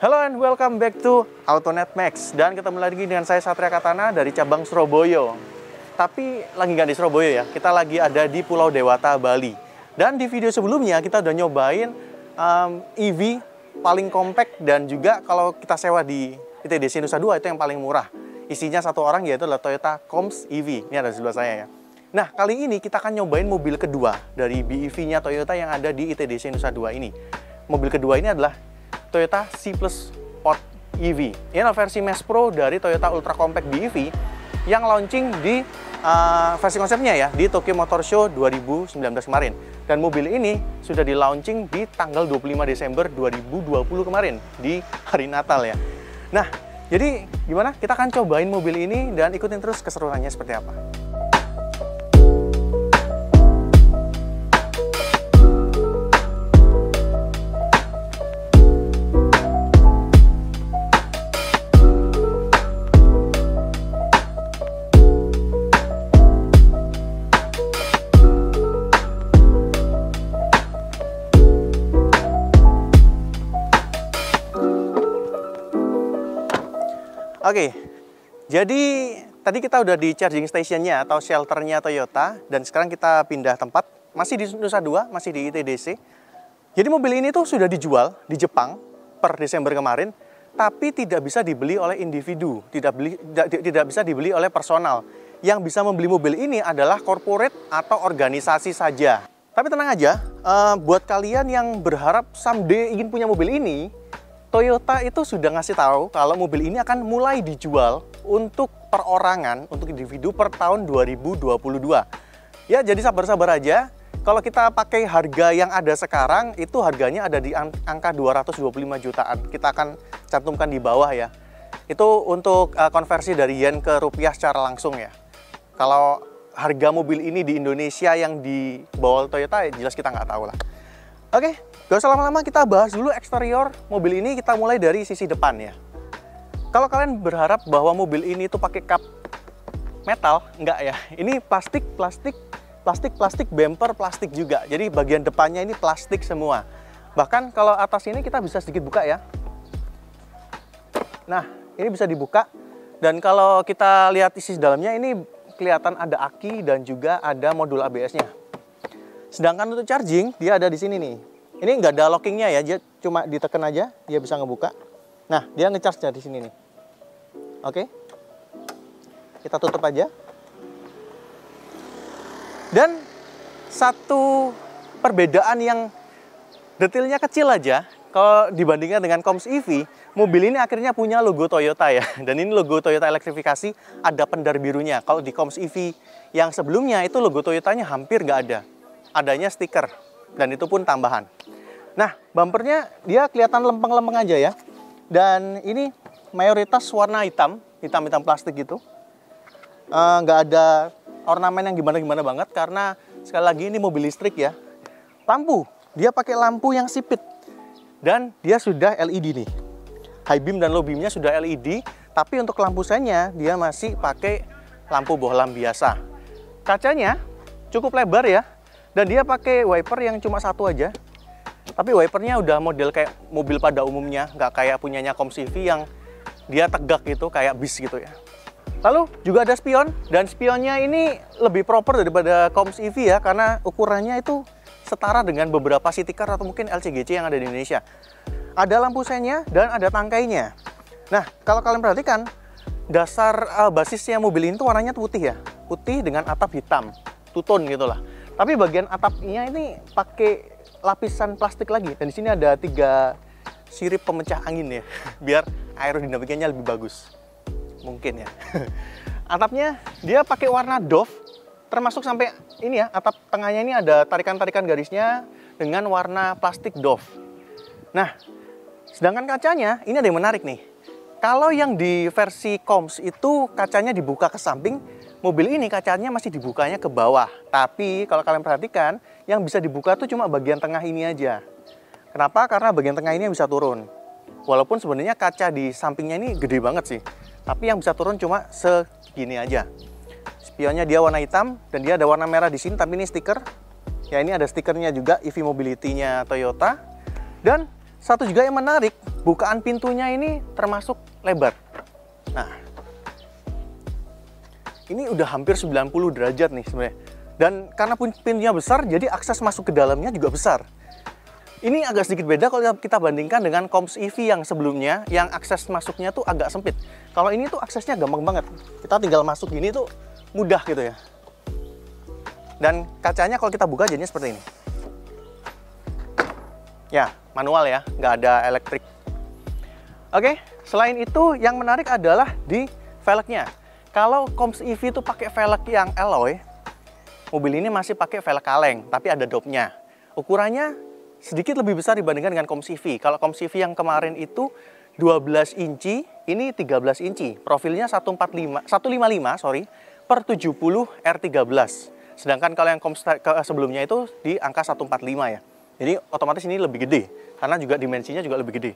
Halo and welcome back to Autonet Max. Dan ketemu lagi dengan saya Satria Katana dari cabang Surabaya. Tapi lagi nggak di Surabaya ya, kita lagi ada di Pulau Dewata, Bali. Dan di video sebelumnya kita udah nyobain EV paling compact dan juga kalau kita sewa di ITDC Nusa Dua itu yang paling murah. Isinya satu orang yaitu adalah Toyota Comms EV. Ini ada di sebelah saya ya. Nah, kali ini kita akan nyobain mobil kedua dari BEV-nya Toyota yang ada di ITDC Nusa Dua ini. Mobil kedua ini adalah Toyota C+ Sport EV. Ini adalah versi Mass Pro dari Toyota Ultra Compact BEV yang launching di versi konsepnya ya di Tokyo Motor Show 2019 kemarin. Dan mobil ini sudah di launching di tanggal 25 Desember 2020 kemarin di hari Natal ya. Nah, jadi gimana? Kita akan cobain mobil ini dan ikutin terus keseruannya seperti apa. Oke, jadi tadi kita udah di charging stationnya atau shelternya Toyota dan sekarang kita pindah tempat, masih di Nusa Dua, masih di ITDC. Jadi mobil ini tuh sudah dijual di Jepang per Desember kemarin, tapi tidak bisa dibeli oleh individu, tidak bisa dibeli oleh personal. Yang bisa membeli mobil ini adalah corporate atau organisasi saja. Tapi tenang aja, buat kalian yang berharap someday ingin punya mobil ini, Toyota itu sudah ngasih tahu kalau mobil ini akan mulai dijual untuk perorangan, untuk individu per tahun 2022. Ya, jadi sabar-sabar aja. Kalau kita pakai harga yang ada sekarang, itu harganya ada di angka 225 jutaan. Kita akan cantumkan di bawah ya. Itu untuk konversi dari yen ke rupiah secara langsung ya. Kalau harga mobil ini di Indonesia yang dibawa Toyota, ya jelas kita nggak tahu lah. Oke, gak usah lama-lama, kita bahas dulu eksterior mobil ini. Kita mulai dari sisi depan ya. Kalau kalian berharap bahwa mobil ini tuh pakai kap metal, enggak ya. Ini plastik, bumper plastik juga. Jadi bagian depannya ini plastik semua. Bahkan kalau atas ini kita bisa sedikit buka ya. Nah, ini bisa dibuka. Dan kalau kita lihat isi dalamnya ini kelihatan ada aki dan juga ada modul ABS-nya. Sedangkan untuk charging, dia ada di sini nih. Ini nggak ada lockingnya ya, dia cuma ditekan aja, dia bisa ngebuka. Nah, dia ngecharge dari sini nih. Oke. Kita tutup aja. Dan satu perbedaan yang detailnya kecil aja, kalau dibandingkan dengan Comms EV, mobil ini akhirnya punya logo Toyota ya. Dan ini logo Toyota elektrifikasi, ada pendar birunya. Kalau di Comms EV yang sebelumnya, itu logo Toyotanya hampir nggak ada. Adanya stiker, dan itu pun tambahan. Nah, bumpernya dia kelihatan lempeng-lempeng aja ya. Dan ini mayoritas warna hitam plastik gitu. Nggak ada ornamen yang gimana-gimana banget, karena sekali lagi ini mobil listrik ya. Lampu, dia pakai lampu yang sipit. Dan dia sudah LED nih. High beam dan low beamnya sudah LED, tapi untuk lampu senya dia masih pakai lampu bohlam biasa. Kacanya cukup lebar ya. Dan dia pakai wiper yang cuma satu aja. Tapi wipernya udah model kayak mobil pada umumnya, nggak kayak punyanya Comms EV yang dia tegak gitu, kayak bis gitu ya. Lalu juga ada spion, dan spionnya ini lebih proper daripada Comms EV ya, karena ukurannya itu setara dengan beberapa city car atau mungkin LCGC yang ada di Indonesia. Ada lampu senya dan ada tangkainya. Nah, kalau kalian perhatikan, dasar basisnya mobil ini tuh warnanya putih ya. Putih dengan atap hitam, two-tone gitu lah. Tapi bagian atapnya ini pakai lapisan plastik lagi. Dan di sini ada 3 sirip pemecah angin ya, biar aerodinamikanya lebih bagus. Mungkin ya. Atapnya dia pakai warna doff, termasuk sampai ini ya, atap tengahnya ini ada tarikan-tarikan garisnya dengan warna plastik doff. Nah, sedangkan kacanya ini ada yang menarik nih. Kalau yang di versi Comms itu kacanya dibuka ke samping, mobil ini kacanya masih dibukanya ke bawah. Tapi kalau kalian perhatikan, yang bisa dibuka tuh cuma bagian tengah ini aja. Kenapa? Karena bagian tengah ini yang bisa turun. Walaupun sebenarnya kaca di sampingnya ini gede banget sih. Tapi yang bisa turun cuma segini aja. Spionnya dia warna hitam dan dia ada warna merah di sini, tapi ini stiker. Ya, ini ada stikernya juga EV Mobility-nya Toyota. Dan satu juga yang menarik, bukaan pintunya ini termasuk lebar. Nah, ini udah hampir 90 derajat nih sebenarnya. Dan karena pintunya besar, jadi akses masuk ke dalamnya juga besar. Ini agak sedikit beda kalau kita bandingkan dengan Koms EV yang sebelumnya, yang akses masuknya tuh agak sempit. Kalau ini tuh aksesnya gampang banget. Kita tinggal masuk gini tuh mudah gitu ya. Dan kacanya kalau kita buka jadinya seperti ini. Ya, manual ya, nggak ada elektrik. Oke, selain itu yang menarik adalah di velgnya. Kalau Koms EV itu pakai velg yang alloy, mobil ini masih pakai velg kaleng, tapi ada dopnya. Ukurannya sedikit lebih besar dibandingkan dengan Koms EV. Kalau Koms EV yang kemarin itu 12 inci, ini 13 inci. Profilnya 155 per 70 R13. Sedangkan kalau yang Koms sebelumnya itu di angka 145 ya. Jadi otomatis ini lebih gede, karena juga dimensinya juga lebih gede.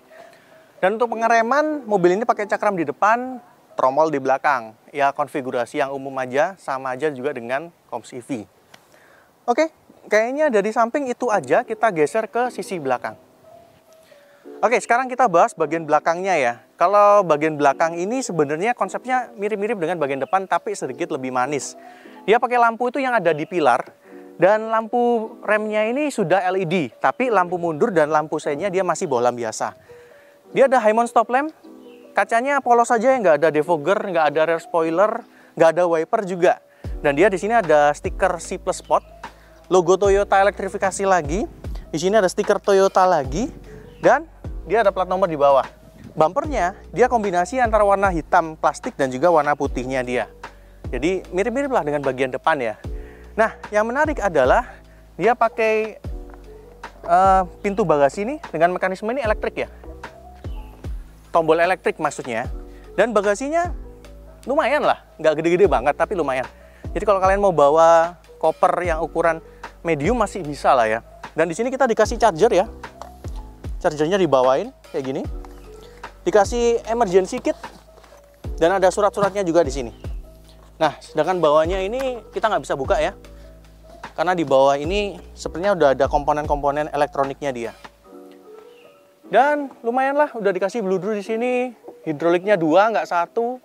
Dan untuk pengereman, mobil ini pakai cakram di depan, tromol di belakang. Ya konfigurasi yang umum aja, sama aja juga dengan Koms EV. Oke, kayaknya dari samping itu aja, kita geser ke sisi belakang. Oke, sekarang kita bahas bagian belakangnya ya. Kalau bagian belakang ini sebenarnya konsepnya mirip-mirip dengan bagian depan, tapi sedikit lebih manis. Dia pakai lampu itu yang ada di pilar, dan lampu remnya ini sudah LED, tapi lampu mundur dan lampu seinnya dia masih bohlam biasa. Dia ada high mount stop lamp, kacanya polos saja, nggak ada defogger, nggak ada rear spoiler, nggak ada wiper juga. Dan dia di sini ada stiker C+ Spot, logo Toyota elektrifikasi lagi. Di sini ada stiker Toyota lagi, dan dia ada plat nomor di bawah. Bumpernya dia kombinasi antara warna hitam plastik dan juga warna putihnya dia. Jadi mirip-mirip lah dengan bagian depan ya. Nah, yang menarik adalah dia pakai pintu bagasi ini dengan mekanisme ini elektrik ya. Tombol elektrik maksudnya. Dan bagasinya lumayan lah, nggak gede-gede banget tapi lumayan. Jadi kalau kalian mau bawa koper yang ukuran medium masih bisa lah ya. Dan di sini kita dikasih charger ya. Chargernya dibawain kayak gini. Dikasih emergency kit dan ada surat-suratnya juga di sini. Nah, sedangkan bawahnya ini kita nggak bisa buka ya. Karena di bawah ini sepertinya udah ada komponen-komponen elektroniknya dia. Dan lumayan lah, udah dikasih bludru di sini. Hidroliknya 2, nggak 1.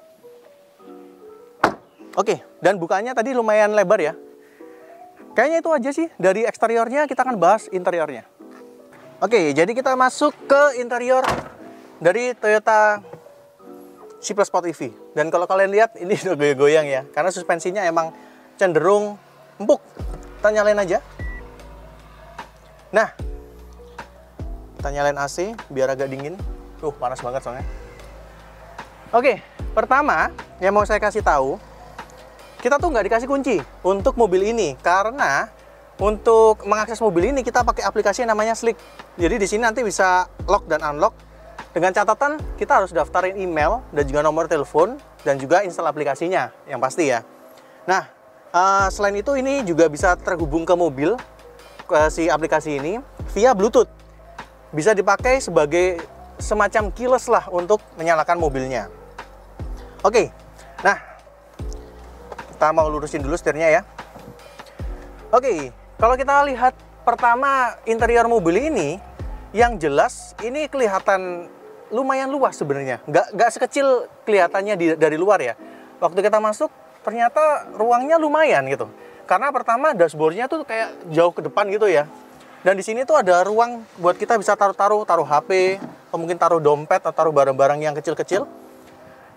Oke, dan bukanya tadi lumayan lebar ya. Kayaknya itu aja sih dari eksteriornya, kita akan bahas interiornya. Oke, jadi kita masuk ke interior dari Toyota C+ Sport EV. Dan kalau kalian lihat ini udah goyang-goyang ya, karena suspensinya emang cenderung empuk. Kita nyalain aja. Nah, kita nyalain AC biar agak dingin. Panas banget soalnya. Oke, pertama yang mau saya kasih tahu, kita tuh nggak dikasih kunci untuk mobil ini karena untuk mengakses mobil ini kita pakai aplikasi yang namanya Slick. Jadi di sini nanti bisa lock dan unlock. Dengan catatan kita harus daftarin email dan juga nomor telepon dan juga install aplikasinya yang pasti ya. Nah, selain itu ini juga bisa terhubung ke mobil si aplikasi ini via Bluetooth. Bisa dipakai sebagai semacam keyless lah untuk menyalakan mobilnya. Oke, nah kita mau lurusin dulu setirnya ya. Oke, kalau kita lihat pertama interior mobil ini, yang jelas ini kelihatan lumayan luas sebenarnya, nggak sekecil kelihatannya dari luar ya. Waktu kita masuk ternyata ruangnya lumayan gitu. Karena pertama dashboardnya tuh kayak jauh ke depan gitu ya. Dan di sini tuh ada ruang buat kita bisa taruh HP, atau mungkin taruh dompet atau taruh barang-barang yang kecil-kecil.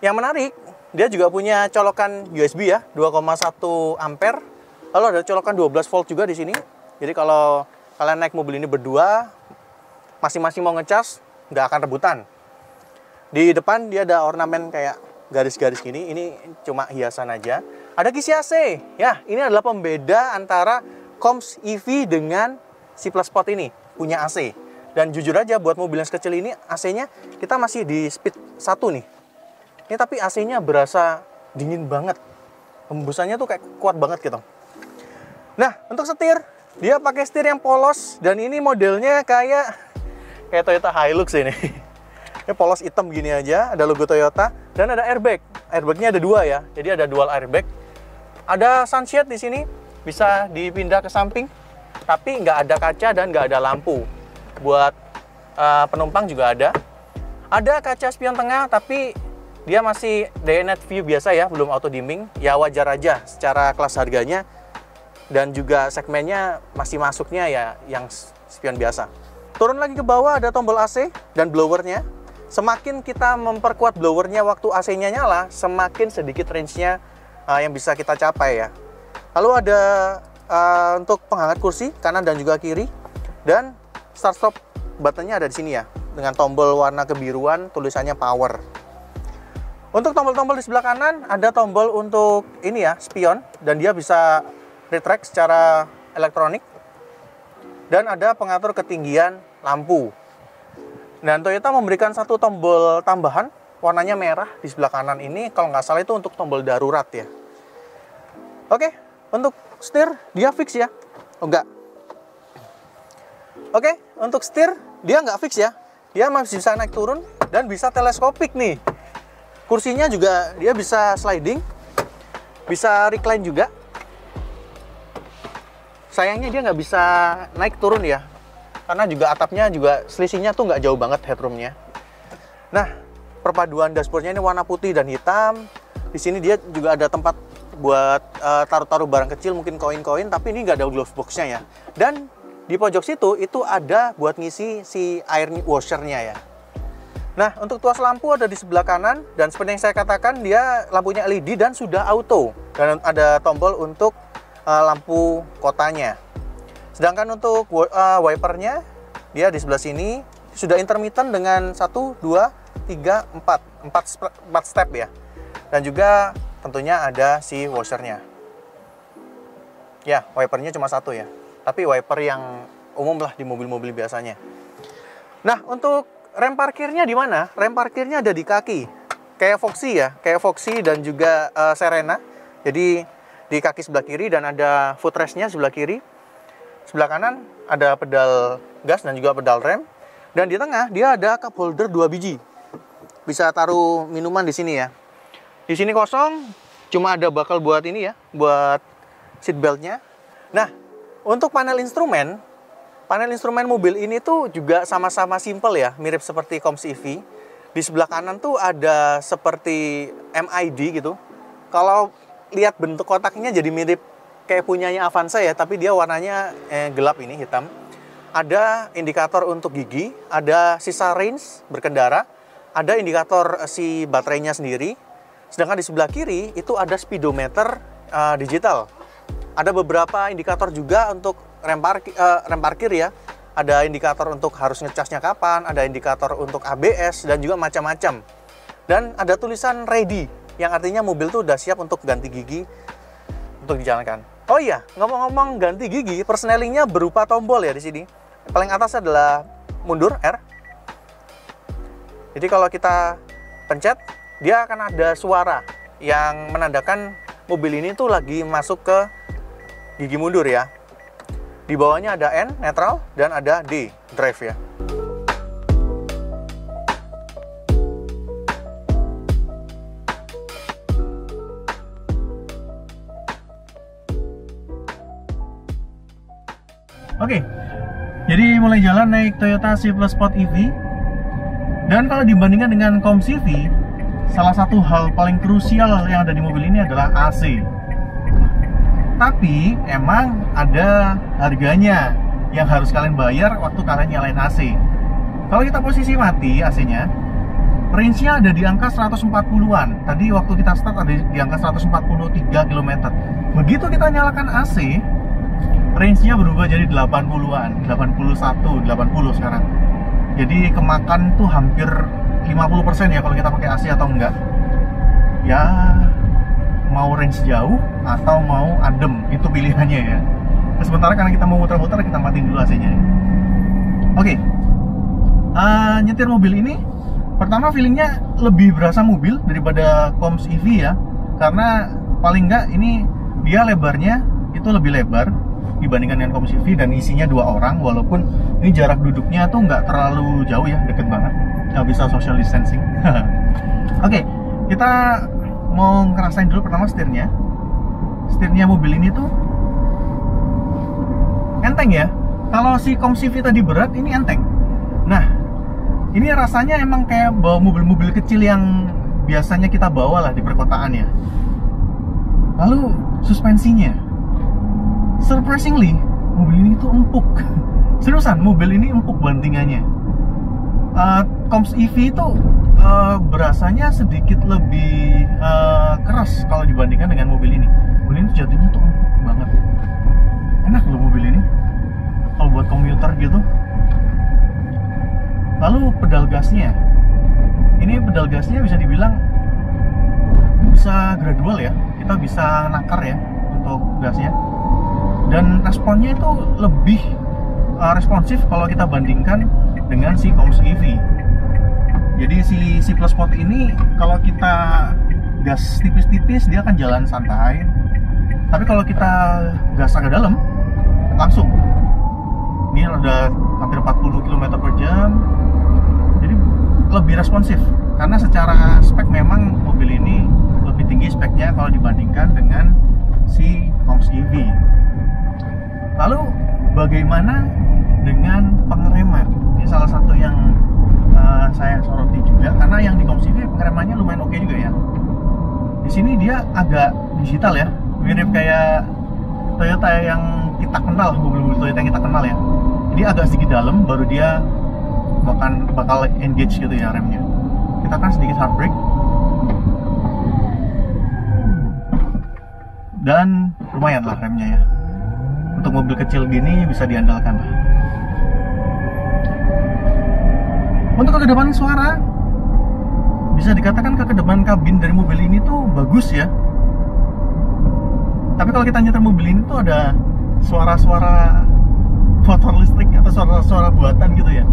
Yang menarik, dia juga punya colokan USB ya, 2,1 ampere. Lalu ada colokan 12 volt juga di sini. Jadi kalau kalian naik mobil ini berdua, masing-masing mau ngecas, nggak akan rebutan. Di depan dia ada ornamen kayak garis-garis gini, ini cuma hiasan aja. Ada kisi AC, ya ini adalah pembeda antara Koms EV dengan C+ Sport ini, punya AC. Dan jujur aja buat mobil yang sekecil ini, AC-nya kita masih di speed 1 nih. Ini tapi AC-nya berasa dingin banget. Hembusannya tuh kayak kuat banget gitu. Nah, untuk setir, dia pakai setir yang polos dan ini modelnya kayak Toyota Hilux ini. Ini polos hitam gini aja, ada logo Toyota dan ada airbag. Airbagnya ada 2 ya, jadi ada dual airbag. Ada sunshade di sini, bisa dipindah ke samping, tapi nggak ada kaca dan nggak ada lampu. Buat penumpang juga ada. Ada kaca spion tengah, tapi dia masih day night view biasa ya, belum auto dimming. Ya wajar aja secara kelas harganya, dan juga segmennya masih masuknya ya yang spion biasa. Turun lagi ke bawah ada tombol AC dan blowernya. Semakin kita memperkuat blowernya waktu AC-nya nyala, semakin sedikit range-nya yang bisa kita capai ya. Lalu ada untuk penghangat kursi kanan dan juga kiri, dan start stop buttonnya ada di sini ya, dengan tombol warna kebiruan tulisannya power. Untuk tombol-tombol di sebelah kanan ada tombol untuk ini ya, spion, dan dia bisa retract secara elektronik, dan ada pengatur ketinggian lampu. Dan Toyota memberikan satu tombol tambahan warnanya merah di sebelah kanan ini, kalau nggak salah itu untuk tombol darurat ya. Oke, untuk setir dia fix ya? Oh enggak. Oke, untuk setir dia nggak fix ya, dia masih bisa naik turun dan bisa teleskopik nih. Kursinya juga dia bisa sliding, bisa recline juga. Sayangnya dia nggak bisa naik turun ya, karena juga atapnya juga selisihnya tuh nggak jauh banget headroomnya. Nah, perpaduan dashboardnya ini warna putih dan hitam. Di sini dia juga ada tempat buat taruh-taruh barang kecil, mungkin koin-koin, tapi ini nggak ada glove box-nya ya. Dan di pojok situ itu ada buat ngisi si air washer-nya ya. Nah, untuk tuas lampu ada di sebelah kanan, dan seperti yang saya katakan dia lampunya LED dan sudah auto, dan ada tombol untuk lampu kotanya. Sedangkan untuk wipernya dia di sebelah sini sudah intermittent dengan 1, 2, 3, 4 step ya. Dan juga tentunya ada si washernya. Ya, wipernya cuma 1 ya, tapi wiper yang umum lah di mobil-mobil biasanya. Nah, untuk rem parkirnya di mana? Rem parkirnya ada di kaki. Kayak Foxy ya, kayak Foxy dan juga Serena. Jadi di kaki sebelah kiri, dan ada footrest-nya sebelah kiri. Sebelah kanan ada pedal gas dan juga pedal rem. Dan di tengah dia ada cup holder 2 biji. Bisa taruh minuman di sini ya. Di sini kosong, cuma ada bakal buat ini ya, buat seat belt-nya. Nah, untuk panel instrumen mobil ini tuh juga sama-sama simple ya, mirip seperti Coms EV. Di sebelah kanan tuh ada seperti MID gitu. Kalau lihat bentuk kotaknya jadi mirip kayak punyanya Avanza ya, tapi dia warnanya gelap ini, hitam. Ada indikator untuk gigi, ada sisa range berkendara, ada indikator si baterainya sendiri. Sedangkan di sebelah kiri itu ada speedometer digital. Ada beberapa indikator juga untuk rem parkir ya. Ada indikator untuk harus ngecasnya kapan, ada indikator untuk ABS, dan juga macam-macam. Dan ada tulisan ready, yang artinya mobil tuh udah siap untuk ganti gigi untuk dijalankan. Oh iya, ngomong-ngomong ganti gigi, persnelingnya berupa tombol ya di sini. Paling atas adalah mundur R. Jadi kalau kita pencet, dia akan ada suara yang menandakan mobil ini tuh lagi masuk ke gigi mundur ya. Di bawahnya ada N, netral, dan ada D, drive ya. Oke, jadi mulai jalan naik Toyota C+ Sport EV. Dan kalau dibandingkan dengan Coms EV, salah satu hal paling krusial yang ada di mobil ini adalah AC. Tapi emang ada harganya yang harus kalian bayar waktu kalian nyalain AC. Kalau kita posisi mati AC-nya, range-nya ada di angka 140-an. Tadi waktu kita start ada di angka 143 km. Begitu kita nyalakan AC, range-nya berubah jadi 80-an, 81, 80 sekarang. Jadi kemakan tuh hampir 50% ya kalau kita pakai AC atau enggak. Ya, mau range jauh atau mau adem, itu pilihannya ya. Nah, sementara karena kita mau muter-muter, kita matiin dulu AC-nya. Oke, nyetir mobil ini pertama feelingnya lebih berasa mobil daripada Coms EV ya, karena paling nggak ini dia lebarnya itu lebih lebar dibandingkan dengan Coms EV, dan isinya 2 orang, walaupun ini jarak duduknya tuh nggak terlalu jauh ya, deket banget, nggak bisa social distancing. Oke, kita mau ngerasain dulu pertama setirnya. Setirnya mobil ini tuh enteng ya. Kalau si Coms EV tadi berat, ini enteng. Nah, Ini rasanya emang kayak bawa mobil-mobil kecil yang biasanya kita bawa lah di perkotaan ya. Lalu suspensinya, surprisingly mobil ini tuh empuk. Seriusan, mobil ini empuk bantingannya. Coms EV itu berasanya sedikit lebih keras kalau dibandingkan dengan mobil ini. Mobil ini tuh jatuhnya tuh empuk banget. Enak loh mobil ini kalau buat komuter gitu. Lalu pedal gasnya, ini pedal gasnya bisa dibilang bisa gradual ya, kita bisa nakar ya untuk gasnya, dan responnya itu lebih responsif kalau kita bandingkan dengan si Coms EV. Jadi si Spot ini kalau kita gas tipis-tipis dia akan jalan santai, tapi kalau kita gas agak dalam langsung, ini ada hampir 40 km per jam, jadi lebih responsif. Karena secara spek memang mobil ini lebih tinggi speknya kalau dibandingkan dengan si Coms EV. Lalu bagaimana dengan pengereman? Ini salah satu yang saya soroti juga, karena yang di Coms EV pengeremannya lumayan oke juga ya. Di sini dia agak digital ya, mirip kayak Toyota yang kita kenal, mobil-mobil Toyota yang kita kenal ya. Jadi agak sedikit dalam, baru dia bakal engage gitu ya remnya. Kita kan sedikit hard brake, dan lumayan lah remnya ya. Untuk mobil kecil gini bisa diandalkan lah. Untuk kekedapan suara, bisa dikatakan kekedapan kabin dari mobil ini tuh bagus ya. Tapi kalau kita nyetir mobil ini tuh ada suara-suara motor listrik atau suara-suara buatan gitu ya.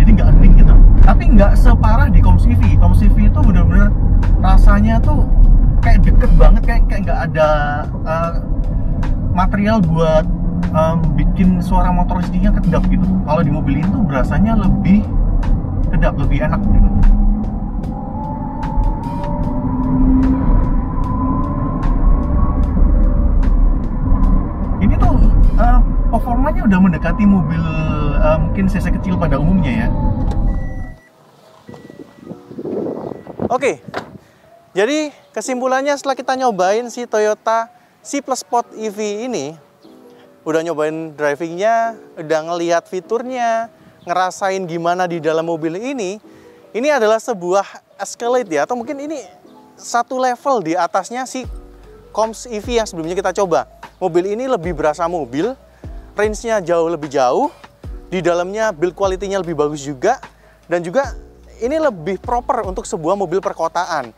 Jadi nggak hening gitu. Tapi nggak separah di Coms EV. Coms EV itu bener-bener rasanya tuh kayak deket banget, kayak nggak ada material buat bikin suara motor listriknya kedap gitu. Kalau di mobil ini tuh berasanya lebih kedap, lebih enak gitu. Ini tuh performanya udah mendekati mobil mungkin cc kecil pada umumnya ya. Oke, jadi kesimpulannya setelah kita nyobain si Toyota Spot EV ini, udah nyobain drivingnya, udah ngelihat fiturnya, ngerasain gimana di dalam mobil ini adalah sebuah Escalade ya, atau mungkin ini satu level di atasnya si Coms EV yang sebelumnya kita coba. Mobil ini lebih berasa mobil, range-nya jauh lebih jauh, di dalamnya build quality-nya lebih bagus juga, dan juga ini lebih proper untuk sebuah mobil perkotaan.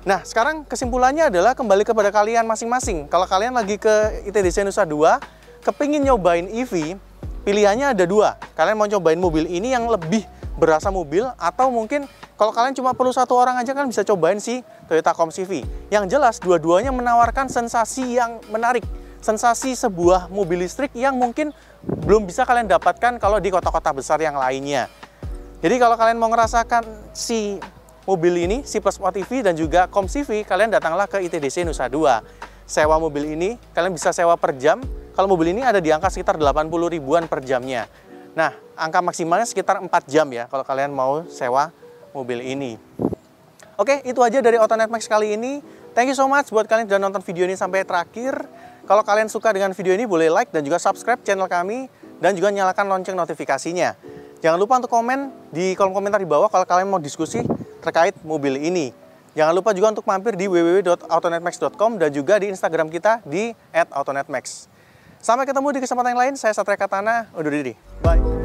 Nah, sekarang kesimpulannya adalah kembali kepada kalian masing-masing. Kalau kalian lagi ke ITDC Nusa 2, kepingin nyobain EV, pilihannya ada dua. Kalian mau nyobain mobil ini yang lebih berasa mobil, atau mungkin kalau kalian cuma perlu satu orang aja kan bisa cobain si Toyota Coms EV. Yang jelas, dua-duanya menawarkan sensasi yang menarik. Sensasi sebuah mobil listrik yang mungkin belum bisa kalian dapatkan kalau di kota-kota besar yang lainnya. Jadi kalau kalian mau ngerasakan si mobil ini, si Spot EV dan juga Coms EV, kalian datanglah ke ITDC Nusa 2. Sewa mobil ini, kalian bisa sewa per jam. Kalau mobil ini ada di angka sekitar 80 ribuan per jamnya. Nah, angka maksimalnya sekitar 4 jam ya, kalau kalian mau sewa mobil ini. Oke, itu aja dari Autonet Max kali ini. Thank you so much buat kalian yang sudah nonton video ini sampai terakhir. Kalau kalian suka dengan video ini, boleh like dan juga subscribe channel kami, dan juga nyalakan lonceng notifikasinya. Jangan lupa untuk komen di kolom komentar di bawah kalau kalian mau diskusi terkait mobil ini. Jangan lupa juga untuk mampir di www.autonetmax.com dan juga di Instagram kita di @autonetmax. Sampai ketemu di kesempatan yang lain, saya Satria Katana, undur diri. Bye.